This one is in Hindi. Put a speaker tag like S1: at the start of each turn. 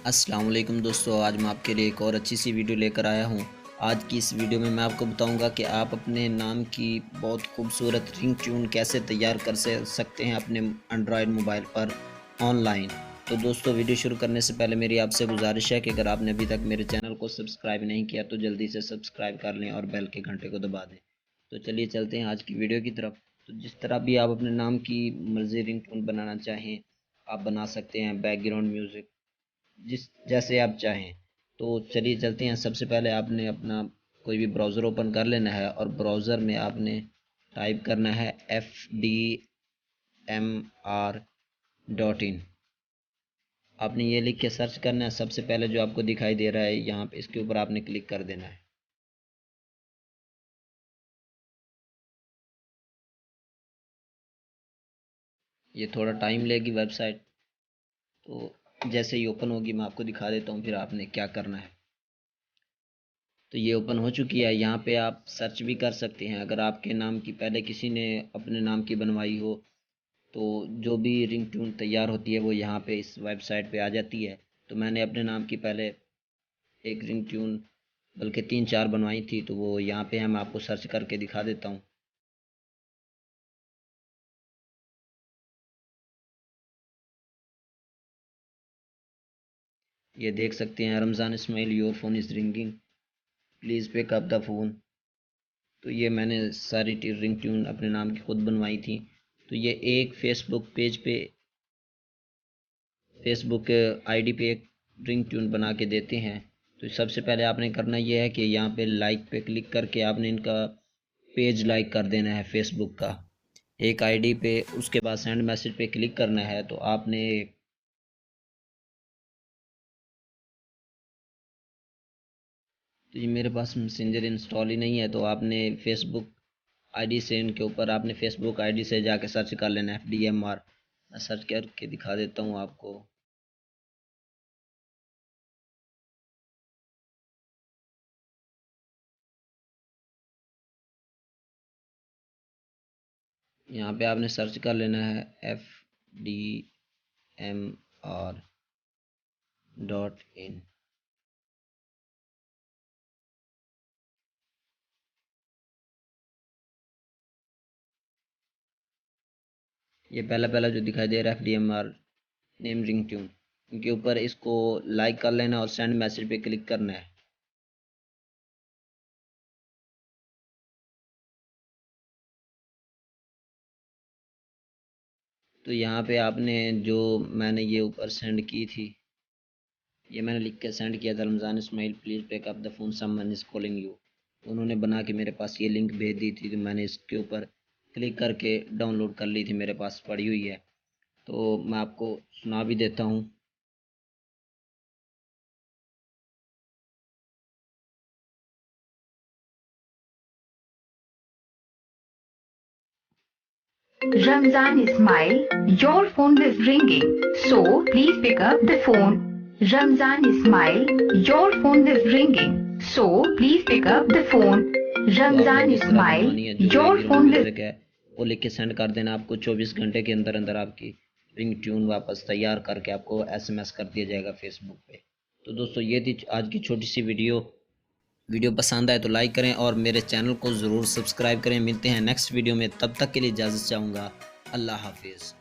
S1: अस्सलाम वालेकुम दोस्तों, आज मैं आपके लिए एक और अच्छी सी वीडियो लेकर आया हूँ। आज की इस वीडियो में मैं आपको बताऊंगा कि आप अपने नाम की बहुत खूबसूरत रिंग ट्यून कैसे तैयार कर सकते हैं अपने एंड्रॉयड मोबाइल पर ऑनलाइन। तो दोस्तों, वीडियो शुरू करने से पहले मेरी आपसे गुजारिश है कि अगर आपने अभी तक मेरे चैनल को सब्सक्राइब नहीं किया तो जल्दी से सब्सक्राइब कर लें और बेल के घंटे को दबा दें। तो चलिए चलते हैं आज की वीडियो की तरफ। तो जिस तरह भी आप अपने नाम की मर्जी रिंग ट्यून बनाना चाहें आप बना सकते हैं, बैकग्राउंड म्यूज़िक जिस जैसे आप चाहें। तो चलिए चलते हैं। सबसे पहले आपने अपना कोई भी ब्राउज़र ओपन कर लेना है और ब्राउज़र में आपने टाइप करना है FDMR.in। आपने ये लिख के सर्च करना है। सबसे पहले जो आपको दिखाई दे रहा है यहाँ पे, इसके ऊपर आपने क्लिक कर देना है। ये थोड़ा टाइम लेगी वेबसाइट, तो जैसे ही ओपन होगी मैं आपको दिखा देता हूँ फिर आपने क्या करना है। तो ये ओपन हो चुकी है। यहाँ पे आप सर्च भी कर सकते हैं। अगर आपके नाम की पहले किसी ने अपने नाम की बनवाई हो तो जो भी रिंग ट्यून तैयार होती है वो यहाँ पे इस वेबसाइट पे आ जाती है। तो मैंने अपने नाम की पहले एक रिंग ट्यून बल्कि 3-4 बनवाई थी, तो वो यहाँ पे है। मैं आपको सर्च करके दिखा देता हूँ। ये देख सकते हैं, Ramzan Ismail your phone is ringing, please pick up the phone. तो ये मैंने सारी रिंग ट्यून अपने नाम की खुद बनवाई थी। तो ये एक फेसबुक आईडी पे एक रिंग ट्यून बना के देते हैं। तो सबसे पहले आपने करना यह है कि यहाँ पे लाइक पे क्लिक करके आपने इनका पेज लाइक कर देना है फेसबुक का एक आईडी पे। उसके बाद सेंड मैसेज पे क्लिक करना है। तो आपने तो ये मेरे पास मैसेंजर इंस्टॉल ही नहीं है, तो आपने फेसबुक आईडी से इनके ऊपर आपने फेसबुक आईडी से जाके सर्च कर लेना है FDMR। मैं सर्च करके दिखा देता हूँ आपको। यहाँ पे आपने सर्च कर लेना है FDMR.in। ये पहला पहला जो दिखाई दे रहा है FDMR नेम रिंग ट्यून, इनके ऊपर इसको लाइक कर लेना और सेंड मैसेज पे क्लिक करना है। तो यहाँ पे आपने जो मैंने ये ऊपर सेंड की थी, ये मैंने लिख के सेंड किया था, Ramzan Ismail please pick up the phone someone is calling you. उन्होंने बना के मेरे पास ये लिंक भेज दी थी, तो मैंने इसके ऊपर क्लिक करके डाउनलोड कर ली थी, मेरे पास पड़ी हुई है। तो मैं आपको सुना भी देता हूँ।
S2: Ramzan Ismail, your phone is ringing, so please pick up the phone. Ramzan Ismail, your phone is ringing, so please pick up the phone.
S1: तो आपने
S2: Ramzan
S1: जिस तरह
S2: Ismail,
S1: बनवानी है, जो
S2: your
S1: background
S2: phone is
S1: music है वो लिख के सेंड कर देना। आपको 24 घंटे के अंदर अंदर आपकी रिंग ट्यून वापस तैयार करके आपको SMS कर दिया जाएगा फेसबुक पे। तो दोस्तों, ये थी आज की छोटी सी वीडियो। वीडियो पसंद आए तो लाइक करें और मेरे चैनल को ज़रूर सब्सक्राइब करें। मिलते हैं नेक्स्ट वीडियो में, तब तक के लिए इजाज़त चाहूँगा। अल्लाह हाफिज़।